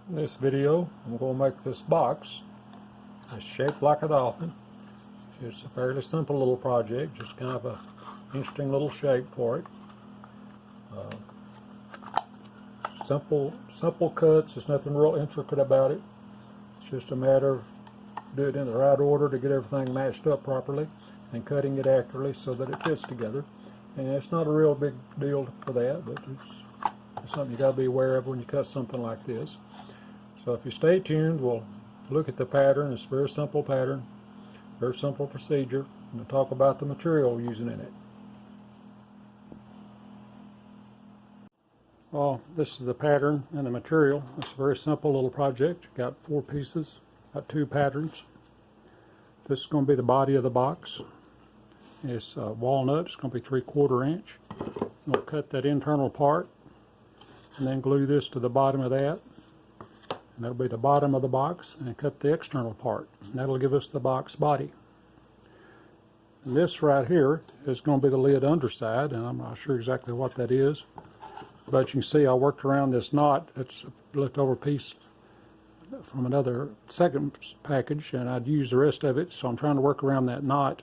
In this video, I'm going to make this box. It's shaped like a dolphin. It's a fairly simple little project, just kind of a interesting little shape for it. Simple cuts. There's nothing real intricate about it. It's just a matter of doing it in the right order to get everything matched up properly and cutting it accurately so that it fits together. And it's not a real big deal for that, but it's something you got to be aware of when you cut something like this. So if you stay tuned, we'll look at the pattern. It's a very simple pattern, very simple procedure, and we'll talk about the material we're using in it. Well, this is the pattern and the material. It's a very simple little project. Got 4 pieces, got 2 patterns. This is going to be the body of the box. It's walnut. It's going to be 3/4 inch. We'll cut that internal part and then glue this to the bottom of that. And that'll be the bottom of the box, and cut the external part. And that'll give us the box body. And this right here is going to be the lid underside, and I'm not sure exactly what that is. But you can see I worked around this knot. It's a leftover piece from another second package, and I'd use the rest of it, so I'm trying to work around that knot.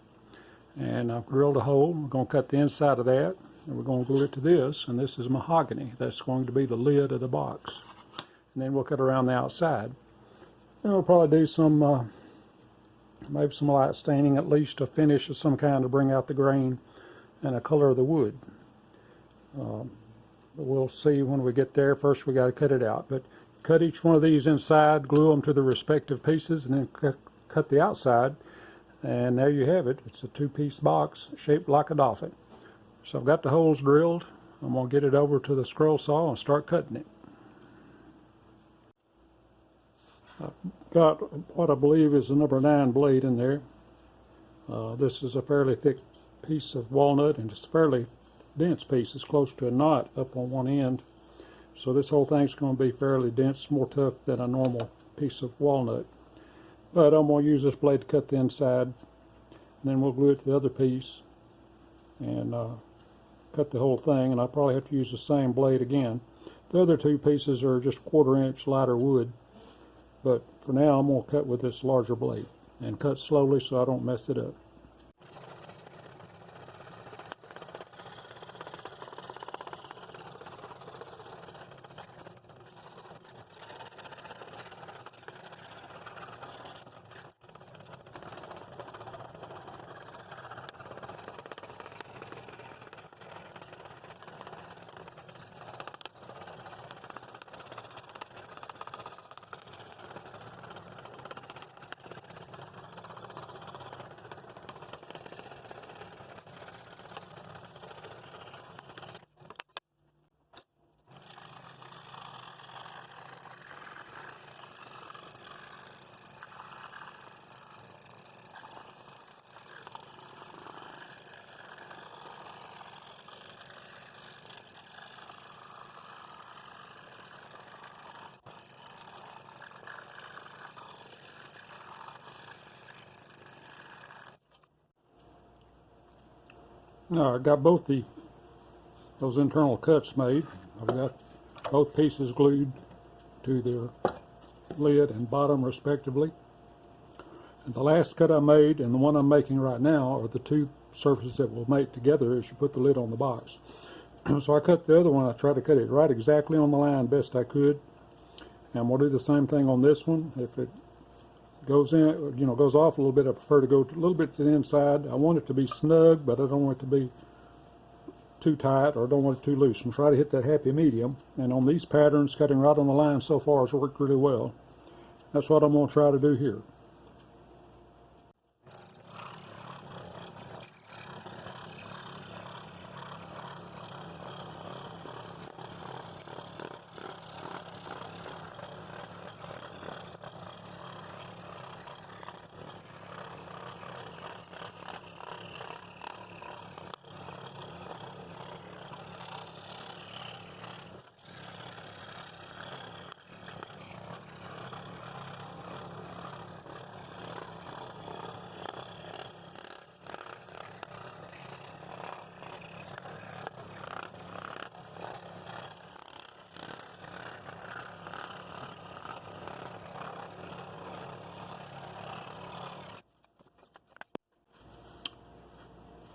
And I've drilled a hole. We're going to cut the inside of that, and we're going to glue it to this, and this is mahogany. That's going to be the lid of the box. And then we'll cut around the outside. And we'll probably do some, maybe some light staining, at least a finish of some kind to bring out the grain and the color of the wood. But we'll see when we get there. First we got to cut it out. But cut each one of these inside, glue them to the respective pieces, and then cut the outside. And there you have it. It's a 2-piece box shaped like a dolphin. So I've got the holes drilled. I'm going to get it over to the scroll saw and start cutting it. I've got what I believe is a number 9 blade in there. This is a fairly thick piece of walnut, and it's a fairly dense piece. It's close to a knot up on one end. So this whole thing's going to be fairly dense, more tough than a normal piece of walnut. But I'm going to use this blade to cut the inside, and then we'll glue it to the other piece and cut the whole thing. And I'll probably have to use the same blade again. The other 2 pieces are just 1/4 inch lighter wood. But for now, I'm going to cut with this larger blade and cut slowly so I don't mess it up. Now I got those internal cuts made. I've got both pieces glued to their lid and bottom respectively. And the last cut I made and the one I'm making right now are the 2 surfaces that will mate together as you put the lid on the box. So I cut the other one. I tried to cut it right exactly on the line best I could. And we'll do the same thing on this one. If it goes in, goes off a little bit, I prefer to go a little bit to the inside. I want it to be snug, but I don't want it to be too tight, or I don't want it too loose. I'm trying to hit that happy medium. And on these patterns, cutting right on the line so far has worked really well. That's what I'm going to try to do here.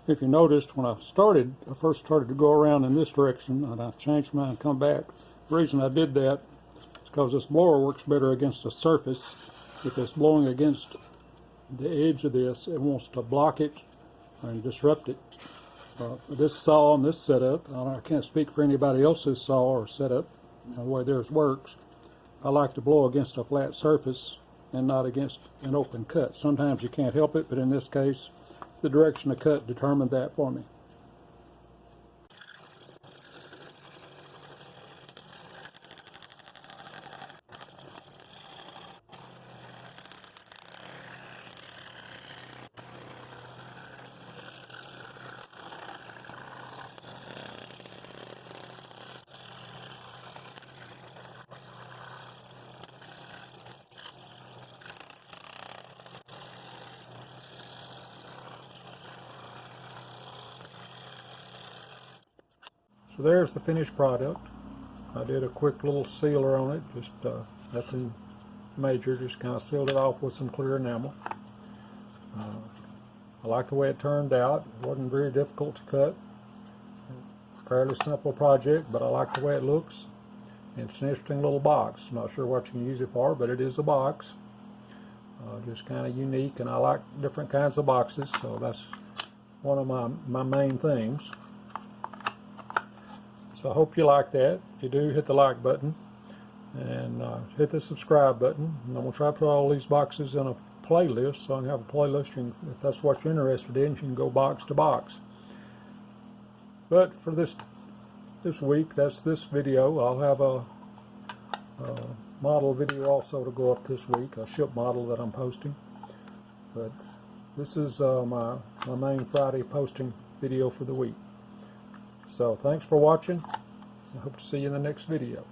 If you noticed, when I first started to go around in this direction, and I changed mine and come back. The reason I did that is because this blower works better against a surface. If it's blowing against the edge of this, it wants to block it and disrupt it. This saw and this setup, I can't speak for anybody else's saw or setup, the way theirs works. I like to blow against a flat surface and not against an open cut. Sometimes you can't help it, but in this case, the direction of cut determined that for me. So there's the finished product. I did a quick little sealer on it, just nothing major, just kind of sealed it off with some clear enamel. I like the way it turned out. It wasn't very difficult to cut. Fairly simple project, but I like the way it looks. It's an interesting little box. Not sure what you can use it for, but it is a box. Just kind of unique, and I like different kinds of boxes, so that's one of my main things. So I hope you like that. If you do, hit the like button and hit the subscribe button. And I'm going to try to put all these boxes in a playlist, so I can have a playlist. If that's what you're interested in, you can go box to box. But for this week, that's this video. I'll have a model video also to go up this week, a ship model that I'm posting. But this is my main Friday posting video for the week. So thanks for watching. I hope to see you in the next video.